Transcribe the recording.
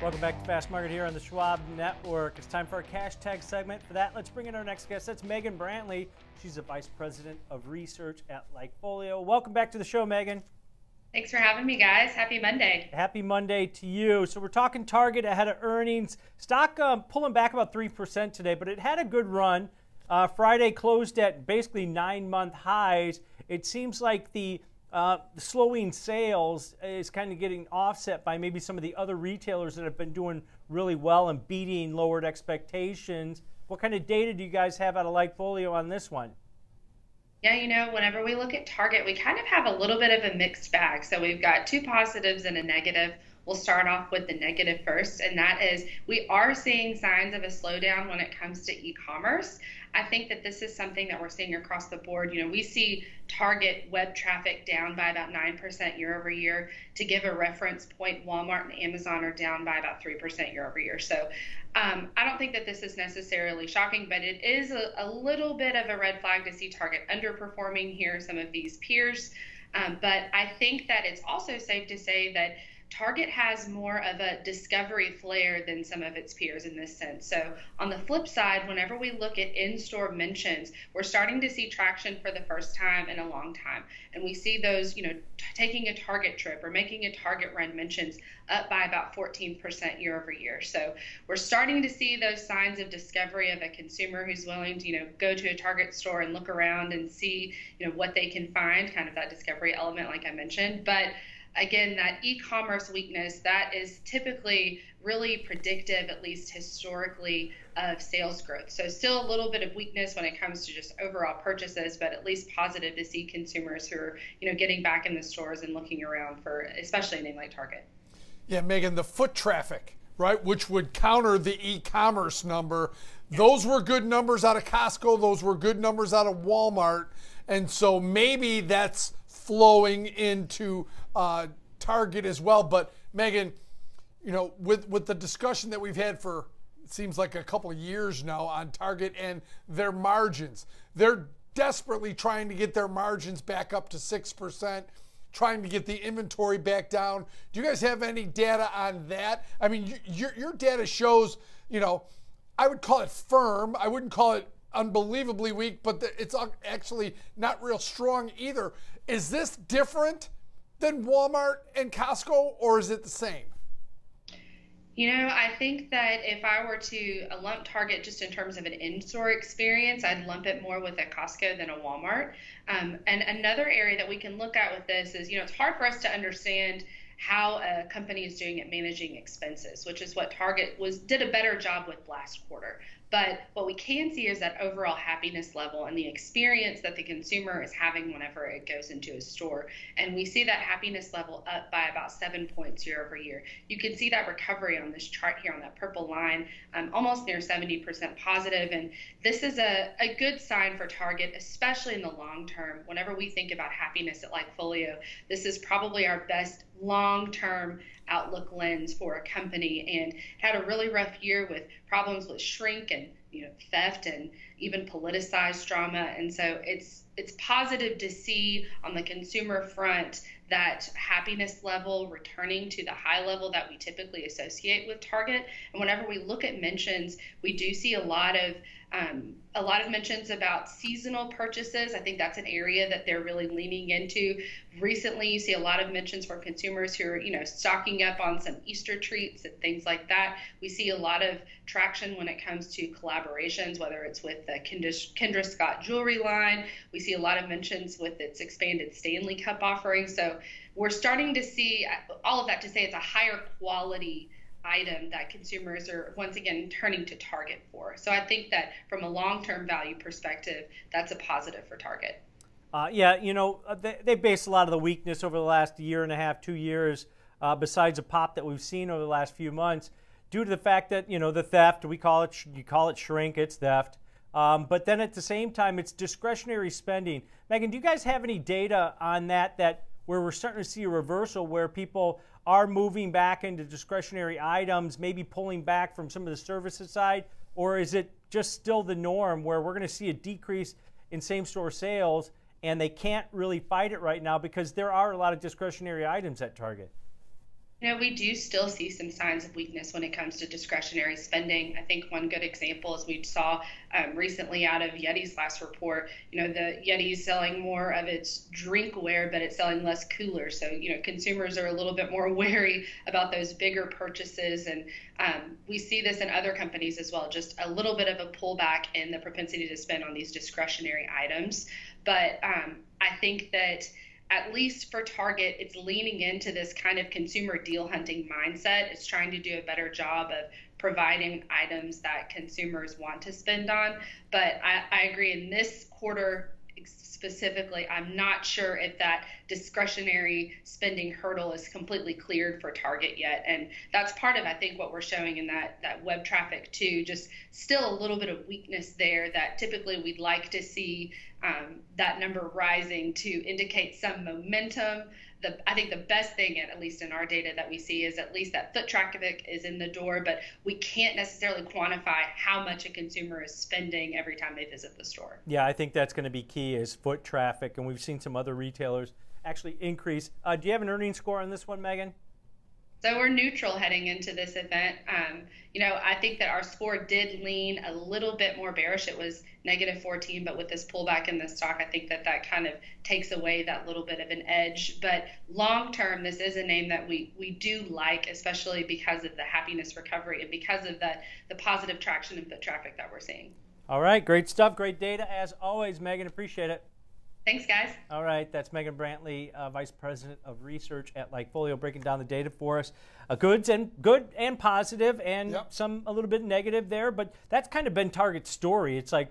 Welcome back to Fast Market here on the Schwab Network. It's time for our cash tag segment. For that, let's bring in our next guest. That's Megan Brantley. She's the Vice President of Research at Likefolio. Welcome back to the show, Megan. Thanks for having me, guys. Happy Monday. Happy Monday to you. So we're talking Target ahead of earnings. Stock pulling back about 3% today, but it had a good run. Friday closed at basically 9-month highs. It seems like the slowing sales is kind of getting offset by maybe some of the other retailers that have been doing really well and beating lowered expectations. What kind of data do you guys have out of Likefolio on this one? Yeah, whenever we look at Target, we kind of have a little bit of a mixed bag. So we've got two positives and a negative. We'll start off with the negative first, and that is we are seeing signs of a slowdown when it comes to e-commerce. I think that this is something that we're seeing across the board. We see Target web traffic down by about 9% year over year. To give a reference point, Walmart and Amazon are down by about 3% year over year. So I don't think that this is necessarily shocking, but it is a little bit of a red flag to see Target underperforming here, some of these peers. But I think that it's also safe to say that Target has more of a discovery flair than some of its peers in this sense. So on the flip side, whenever we look at in-store mentions, we're starting to see traction for the first time in a long time. And we see those, taking a Target trip or making a Target run mentions up by about 14% year over year. So we're starting to see those signs of discovery of a consumer who's willing to, go to a Target store and look around and see, what they can find, kind of that discovery element like I mentioned. But again, that e-commerce weakness, that is typically really predictive, at least historically, of sales growth. So still a little bit of weakness when it comes to just overall purchases, but at least positive to see consumers who are, getting back in the stores and looking around for, especially a name like Target. Yeah, Megan, the foot traffic, right, which would counter the e-commerce number. Those were good numbers out of Costco. Those were good numbers out of Walmart. And so maybe that's flowing into Target as well. But Megan, with the discussion that we've had for, it seems like a couple of years now on Target and their margins, they're desperately trying to get their margins back up to 6%, trying to get the inventory back down. Do you guys have any data on that? I mean, your data shows, I would call it firm. I wouldn't call it unbelievably weak, but it's actually not real strong either. Is this different than Walmart and Costco, or is it the same? I think that if I were to lump Target just in terms of an in-store experience, I'd lump it more with a Costco than a Walmart. And another area that we can look at with this is, it's hard for us to understand how a company is doing at managing expenses, which is what Target did a better job with last quarter. But what we can see is that overall happiness level and the experience that the consumer is having whenever it goes into a store. And we see that happiness level up by about 7 points year over year. You can see that recovery on this chart here on that purple line, almost near 70% positive. And this is a good sign for Target, especially in the long term. Whenever we think about happiness at Likefolio, this is probably our best long-term outlook lens for a company, and had a really rough year with problems with shrink and theft and even politicized drama. And so it's positive to see on the consumer front that happiness level returning to the high level that we typically associate with Target. And whenever we look at mentions, we do see a lot of mentions about seasonal purchases. I think that's an area that they're really leaning into. Recently, you see a lot of mentions from consumers who are, stocking up on some Easter treats and things like that. We see a lot of traction when it comes to collaborations, whether it's with the Kendra Scott jewelry line. We see a lot of mentions with its expanded Stanley Cup offering. So we're starting to see all of that to say it's a higher quality item that consumers are once again turning to Target for. So I think that from a long-term value perspective, that's a positive for Target. They based a lot of the weakness over the last year and a half, 2 years, besides a pop that we've seen over the last few months, due to the fact that, the theft, you call it shrink, it's theft. But then at the same time, it's discretionary spending. Megan, do you guys have any data on that where we're starting to see a reversal where people are moving back into discretionary items, maybe pulling back from some of the services side? Or is it just still the norm where we're going to see a decrease in same-store sales and they can't really fight it right now because there are a lot of discretionary items at Target? We do still see some signs of weakness when it comes to discretionary spending. I think one good example is we saw recently out of Yeti's last report, the Yeti's selling more of its drinkware, but it's selling less coolers. So, consumers are a little bit more wary about those bigger purchases. And we see this in other companies as well, just a little bit of a pullback in the propensity to spend on these discretionary items. But I think that at least for Target, it's leaning into this kind of consumer deal hunting mindset. It's trying to do a better job of providing items that consumers want to spend on. But I agree, in this quarter specifically, I'm not sure if that discretionary spending hurdle is completely cleared for Target yet. And that's part of, I think, what we're showing in that web traffic too, just still a little bit of weakness there that typically we'd like to see that number rising to indicate some momentum. I think the best thing, at least in our data that we see, is at least that foot traffic is in the door, but we can't necessarily quantify how much a consumer is spending every time they visit the store. Yeah, I think that's going to be key, is foot traffic, and we've seen some other retailers actually increase. Do you have an earnings score on this one, Megan? So we're neutral heading into this event. I think that our score did lean a little bit more bearish. It was -14, but with this pullback in the stock, I think that kind of takes away that little bit of an edge. But long term, this is a name that we do like, especially because of the happiness recovery and because of the positive traction and foot traffic that we're seeing. All right, great stuff, great data as always, Megan. Appreciate it. Thanks, guys. All right, that's Megan Brantley, Vice President of Research at Likefolio, breaking down the data for us. Good and positive, and some a little bit negative there, but that's kind of been Target's story. It's like